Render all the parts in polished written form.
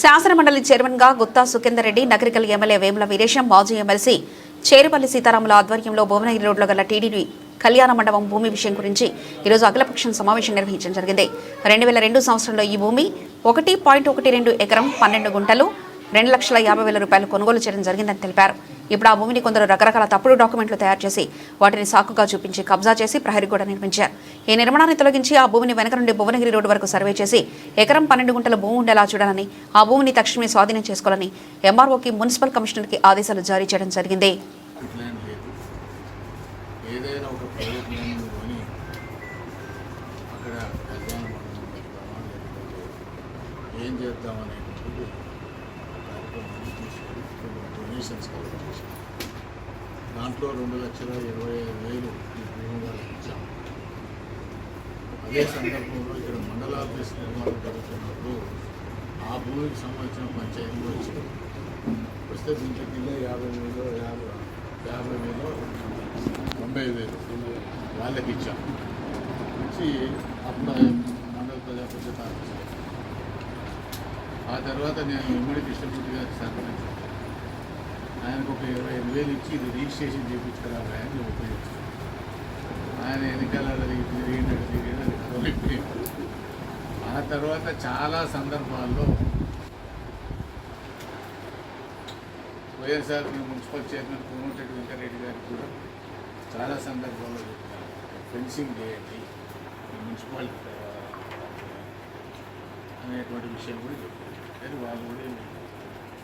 శాసనమండలి చైర్మన్గా గుత్తా సుఖేందర్ రెడ్డి, నగరికల్ ఎమ్మెల్యే వేముల వీరేశం, మాజీ ఎమ్మెల్సీ చేరుపల్లి సీతారాముల ఆధ్వర్యంలో భువనగిరి రోడ్లో గల టీడీపీ కళ్యాణ మండపం భూమి విషయం గురించి ఈరోజు అఖిలపక్షం సమావేశం నిర్వహించడం జరిగింది. 2002 సంవత్సరంలో ఈ భూమి 1.12 ఎకరం 12 గుంటలు 2,50,000 రూపాయలు కొనుగోలు చేయడం జరిగిందని తెలిపారు. ఇప్పుడు ఆ భూమిని కొందరు రకరకాల తప్పుడు డాక్యుమెంట్లు తయారు చేసి వాటిని సాకుగా చూపించి కబ్జా చేసి ప్రహరీ గోడ నిర్మించారు. ఈ నిర్మాణాన్ని తొలగించి ఆ భూమిని వెనక నుండి భువనగిరి రోడ్డు వరకు సర్వే చేసి ఎకరం 12 గుంటల భూమి ఉండేలా చూడాలని, ఆ భూమిని తక్షణమే స్వాధీనం చేసుకోవాలని ఎంఆర్ఓకి, మున్సిపల్ కమిషనర్కి ఆదేశాలు జారీ చేయడం జరిగింది. ఏం చేద్దామనేటువంటిది కార్యక్రమాన్ని తీసుకొని డొనేషన్స్ కలెక్ట్ చేశాం. దాంట్లో 2,25,000 ఈ భూమి వాళ్ళకి ఇచ్చాము. అదే సందర్భంలో ఇక్కడ మండల ఆఫీస్ నిర్మాణం జరుగుతున్నప్పుడు ఆ భూమికి సంబంధించిన పంచాయతీలు వచ్చింది. వస్తే దీంట్లో కింద 50,000 వాళ్ళకి ఇచ్చాము. ఇచ్చి అప్పుడు మండల ప్రజాప్రతినిధి ఆఫీస్. ఆ తర్వాత నేను ఉమ్మడి కృష్ణమూర్తి గారికి సహకరించాను. ఆయనకు ఒక 25,000 ఇచ్చి ఇది రిజిస్ట్రేషన్ చేయించుకురావాలి అని ఉపయోగించాను. ఆయన ఎన్నికల తిరిగి ఆ తర్వాత చాలా సందర్భాల్లో వైఎస్ఆర్ మున్సిపల్ చైర్మన్ కోమటిరెడ్డి వెంకటరెడ్డి గారికి కూడా చాలా సందర్భాల్లో చెప్తాను, ఫెన్సింగ్ చేయండి మున్సిపాలిటీ అనేటువంటి విషయం కూడా చెప్తాను. కానీ వాళ్ళు కూడా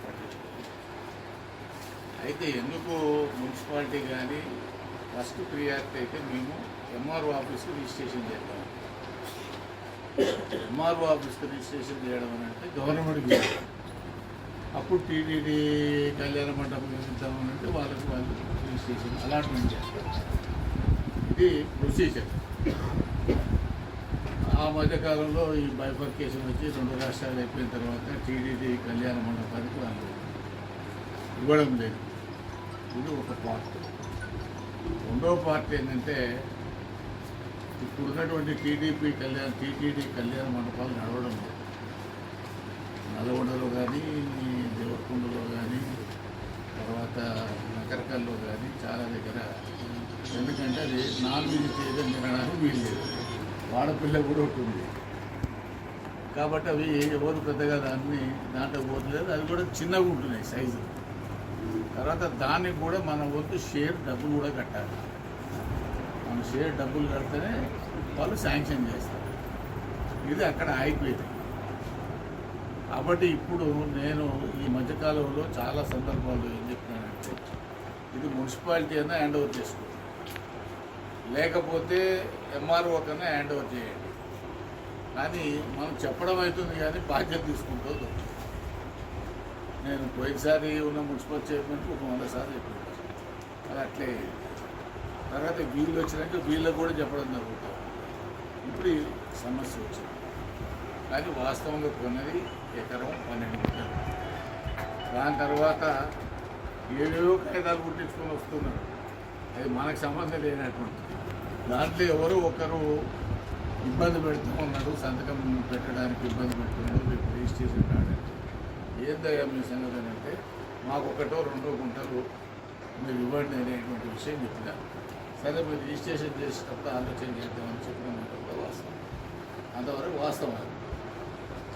పట్టించుకోవాలి. అయితే ఎందుకు మున్సిపాలిటీ కానీ ఫస్ట్ ప్రియారిటీ అయితే మేము ఎంఆర్ఓ ఆఫీస్కి రిజిస్ట్రేషన్ చేద్దాం. ఎంఆర్ఓ ఆఫీస్కి రిజిస్ట్రేషన్ చేయడం అని అంటే గవర్నమెంట్కి అప్పుడు టీటీడీ కళ్యాణ మండపం నిర్మిద్దామని అంటే వాళ్ళు రిజిస్ట్రేషన్ అలాట్మెంట్ చేస్తారు. ఇది ప్రొసీజర్. ఆ మధ్యకాలంలో ఈ బైఫర్కేషన్ వచ్చి 2 రాష్ట్రాలు అయిపోయిన తర్వాత టీడీడీ కళ్యాణ మండపానికి వాళ్ళు ఇవ్వడం లేదు. ఇది ఒక పార్ట్. రెండవ పార్ట్ ఏంటంటే ఇప్పుడున్నటువంటి టీటీడీ కళ్యాణ మండపాలు నడవడం లేదు. నల్గొండలో కానీ, దేవరకొండలో కానీ, తర్వాత నకరకల్లో కానీ చాలా దగ్గర. ఎందుకంటే అది నాన్ వెజిటేరియన్ తినడానికి వీలు లేదు. వాడపిల్ల కూడా ఉంటుంది కాబట్టి అవి ఎవరు పెద్దగా దాంట్లో పోతలేదు. అవి కూడా చిన్నగా ఉంటున్నాయి సైజు. తర్వాత దానికి కూడా మన వంతు షేర్ డబ్బులు కూడా కట్టాలి. మన షేర్ డబ్బులు కడితేనే వాళ్ళు శాంక్షన్ చేస్తారు. ఇది అక్కడ ఆగిపోయింది. కాబట్టి ఇప్పుడు నేను ఈ మధ్యకాలంలో చాలా సందర్భాల్లో ఏం చెప్తున్నానంటే ఇది మున్సిపాలిటీ అయినా హ్యాండ్ ఓవర్ చేసుకోండి, లేకపోతే ఎంఆర్ఓ కన్నా హ్యాండ్ ఓవర్ చేయండి. కానీ మనం చెప్పడం అవుతుంది కానీ బాధ్యత తీసుకుంటూ నేను పోయినసారి ఉన్న మున్సిపల్ చైర్మన్కి ఒక 100 సార్లు చెప్పాను. అది అట్లే తర్వాత వీళ్ళు వచ్చినాక వీళ్ళకి కూడా చెప్పడం జరుగుతుంది. ఇప్పుడు ఈ సమస్య వచ్చింది. కానీ వాస్తవంగా కొన్నది ఎకరం 12 గుంటలు. దాని తర్వాత ఏవేవో కాగితాలు కుట్టించుకొని వస్తున్నారు. అది మనకు సంబంధం లేనటువంటి దాంట్లో ఎవరో ఒకరు ఇబ్బంది పెడుతూ ఉన్నాడు, సంతకం పెట్టడానికి ఇబ్బంది పెడుతున్నాడు, రేపు రిజిస్ట్రేషన్ కాదండి. ఏందయ్యా మీ సంగతి అని అంటే మాకు 1-2 గుంటలు మీరు ఇవ్వండి అనేటువంటి విషయం చెప్పినారు. సరే మీరు రిజిస్ట్రేషన్ చేసేటప్పుడు ఆలోచన చేద్దామని చెప్పినప్పుడు వాస్తవం, అంతవరకు వాస్తవం.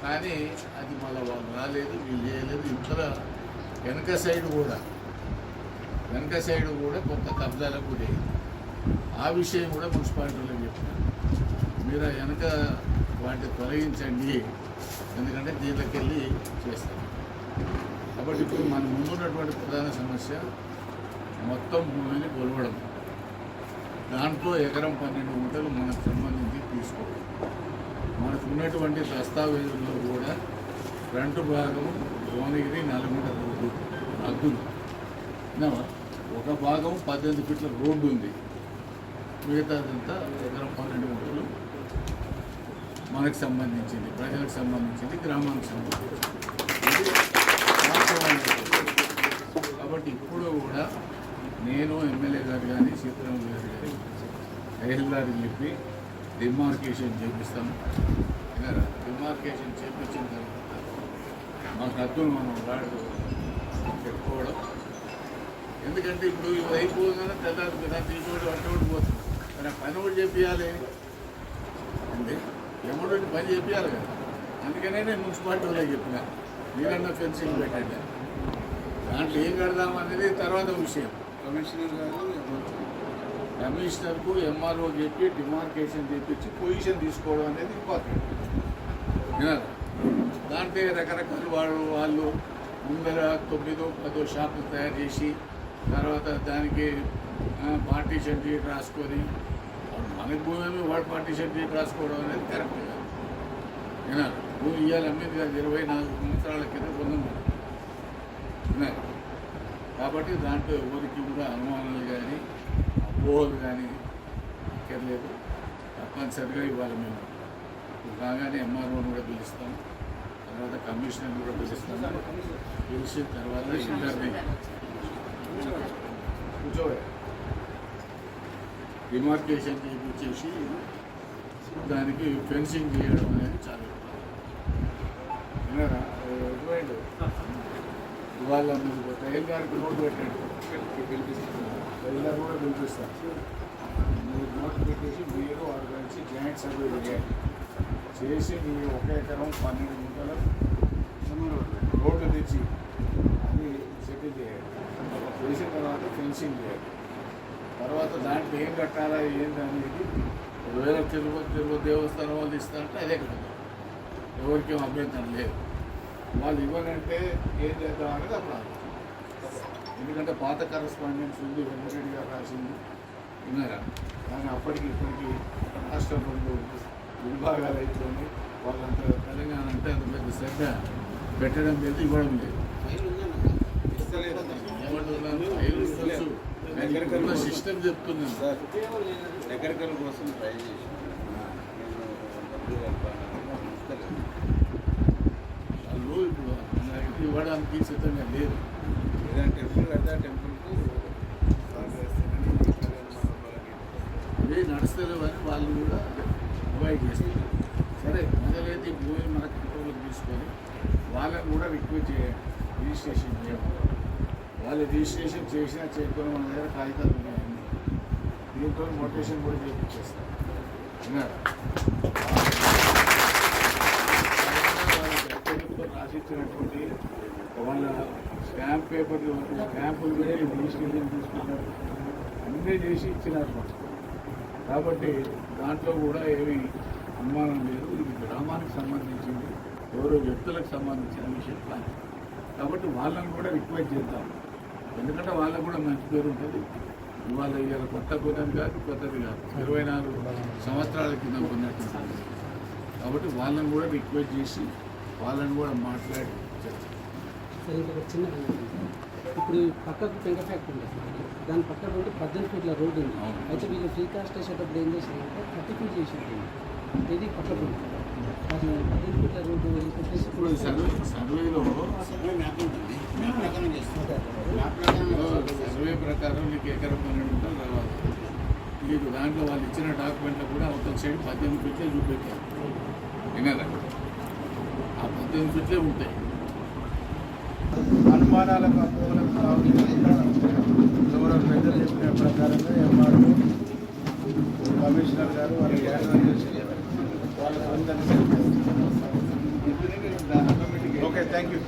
కానీ అది మళ్ళీ వాళ్ళు రాలేదు, వీళ్ళు చేయలేదు. ఇంట్లో వెనక సైడ్ కూడా కొంత కబ్జాలకు కూడా అయింది. ఆ విషయం కూడా మున్సిపాలిటీలో చెప్పినారు. మీరు వెనక వాటిని తొలగించండి, ఎందుకంటే దీంట్లోకి వెళ్ళి చేస్తారు. కాబట్టి ఇప్పుడు మన ముందున్నటువంటి ప్రధాన సమస్య మొత్తం భూమిని కొలవడం. దాంట్లో ఎకరం 12 గుంటలు మనకు సంబంధించి తీసుకోవడం. మనకు ఉన్నటువంటి దస్తావేజుల్లో కూడా ఫ్రంట్ భాగం భువనగిరి నల్గొండ రోడ్డు హద్దులు, ఒక భాగం 18 ఫీట్ల రోడ్డు ఉంది. మిగతాదంతా ఎకరం 12 గుంటలు మనకు సంబంధించింది, ప్రజలకు సంబంధించింది, గ్రామానికి సంబంధించింది. కాబట్టి ఇప్పుడు కూడా నేను ఎమ్మెల్యే గారు కానీ, సీతారాములు గారు కానీ తహసీల్దార్కి చెప్పి డిమార్కేషన్ చేపిస్తాము. డిమార్కేషన్ చేపించిన తర్వాత మా హద్దులు మనం వాడు పెట్టుకోవడం. ఎందుకంటే ఇప్పుడు ఇవి అయిపోగానే తెల్లారి కదా తీసుకోవడం అటువంటి పోతుంది. కానీ పని కూడా చెప్పియాలి అంటే ఎమ్మడి పని చెప్పియాలి కదా. అందుకనే నేను మున్సిపాలిటీ వాళ్ళకి చెప్పిన మీరన్నా ఫెన్సింగ్ పెట్టండి. దాంట్లో ఏం కడదాం అనేది తర్వాత విషయం. కమిషనర్కు ఎంఆర్ఓ చెప్పి డిమార్కేషన్ చేపించి పొజిషన్ తీసుకోవడం అనేది ఇంపార్టెంట్. దాంట్లో రకరకాల వాళ్ళు ముందర 9-10 షాపులు తయారు చేసి తర్వాత దానికి పార్టీషన్ డీట్ రాసుకొని మనకి భూమి వాడు పార్టీషన్ డీట్ రాసుకోవడం అనేది కరెక్ట్ కాదు. వినాలి భూమి ఇవ్వాలి అమ్మేది కాదు. 24 సంవత్సరాల కింద పొందము వినాలి. కాబట్టి దాంట్లో ఎవరికి కూడా అనుమానాలు కానీ అపోహలు కానీ అక్కర్లేదు. తప్పనిసరిగా ఇవ్వాలి. మేము రాగానే ఎంఆర్ఓని కూడా పిలుస్తాం, తర్వాత కమిషనర్ కూడా పిలుస్తాం. పిలిచిన తర్వాత ఇంటర్ని కూర్చోవాలి డిమార్కేషన్ చేయించేసి దానికి ఫెన్సింగ్ చేయడం అనేది చాలా విన్నారా. ఇవాళ మీరు టైల్ గారికి నోటు పెట్టండి, టైల్ గారు కూడా పిలిపిస్తారు. మీరు నోటు పెట్టేసి మీరు వారు కలిసి జాయింట్ సర్వే చేసి మీ 1 ఎకరం 12 గుంటల రోడ్లు తెచ్చి అది సెటిల్ చేయాలి. చేసిన తర్వాత ఫెన్సింగ్ చేయాలి. తర్వాత దాంట్లో ఏం కట్టాలా ఏంటి అనేది ఒకవేళ తిరుపతి దేవస్థానం వాళ్ళు ఇస్తారంటే అదే కదా, ఎవరికేం అభ్యంతరం లేదు. వాళ్ళు ఇవ్వనంటే ఏం చేద్దాం అనేది అప్పుడు ఎందుకంటే పాత కరస్పాండెన్స్ ఉంది, వెంకటరెడ్డి గారు రాసింది విన్నారా. కానీ అప్పటికి ఇప్పటికి రాష్ట్ర రెండు విభాగాలు అయిపోయి వాళ్ళంత తెలంగాణ అంటే అంత పెద్ద శ్రద్ధ పెట్టడం లేదు, ఇవ్వడం లేదు. సిస్టమ్ చెప్తున్నాను సార్, ఎకరికల కోసం ట్రై చేసి వాళ్ళు ఇప్పుడు ఇవ్వడానికి సిద్ధంగా లేదు. ఏదైనా టెంపుల్ కదా టెంపుల్కు అదే నడుస్తలేవు అని వాళ్ళు కూడా అవాయిడ్ చేస్తారు. సరే మొదలైతే ఈ భూమిని మన కంట్రోల్కి తీసుకొని వాళ్ళని కూడా రిక్వెస్ట్ చేయండి, రిజిస్ట్రేషన్ చేయండి. వాళ్ళు రిజిస్ట్రేషన్ చేసినా చేయకుండా మన దగ్గర కాగితాలు ఉన్నాయండి. దీంతో నోటేషన్ కూడా చేయించేస్తారు. విన్నారా. రాసిచ్చినటువంటి వాళ్ళ స్టాంప్ పేపర్లు స్టాంపులు కూడా రిజిస్ట్రేషన్ తీసుకున్నారు, అన్నీ చేసి ఇచ్చినారు మనకు. కాబట్టి దాంట్లో కూడా ఏమీ అనుమానం లేదు. ఇది గ్రామానికి సంబంధించింది, ఎవరో వ్యక్తులకు సంబంధించిన విషయం కాదు. కాబట్టి వాళ్ళని కూడా రిక్వెస్ట్ చేద్దాం. ఎందుకంటే వాళ్ళకు కూడా మంచి పేరు ఉంటుంది. ఇవాళ ఇవాళ కొత్త కొత్తది కాదు, కొత్తది కాదు, 24 సంవత్సరాల కింద కొన్నట్టు. కాబట్టి వాళ్ళని కూడా రిక్వెస్ట్ చేసి వాళ్ళని కూడా మాట్లాడి సార్ ఇంకొక చిన్న ఇప్పుడు పక్కకు పెంక ఫ్యాక్టరీ ఉంది సార్, దాని పక్కన ఉంటే 18 ఫీట్ల రోడ్డు ఉంది. అయితే వీళ్ళు ఫ్రీ కాస్ట్ వేసేటప్పుడు ఏం చేశారంటే 30 ఫీట్ చేసేది ఇది పక్కకు అది 18 ఫీట్ల రోడ్డు ఇప్పుడు సర్వేలో సర్వే ప్రకారం నీకు ఎకరం 12 గుంటలు రావాలి. నీకు దాంట్లో వాళ్ళు ఇచ్చిన డాక్యుమెంట్లో కూడా అవతల సైడ్ 18 ఫీట్లే చూపెట్టారు. వినారా, ఆ 18 ఫీట్లే ఉంటాయి. అనుమానాలకు అపోహలకు కాకుండా ఎవరో పెద్దలు చెప్పిన ప్రకారంగా ఎంఆర్ఓ కమిషనర్ గారు వాళ్ళు హ్యాండ్ చేసి వాళ్ళ అందరినీ ఓకే. Thank you.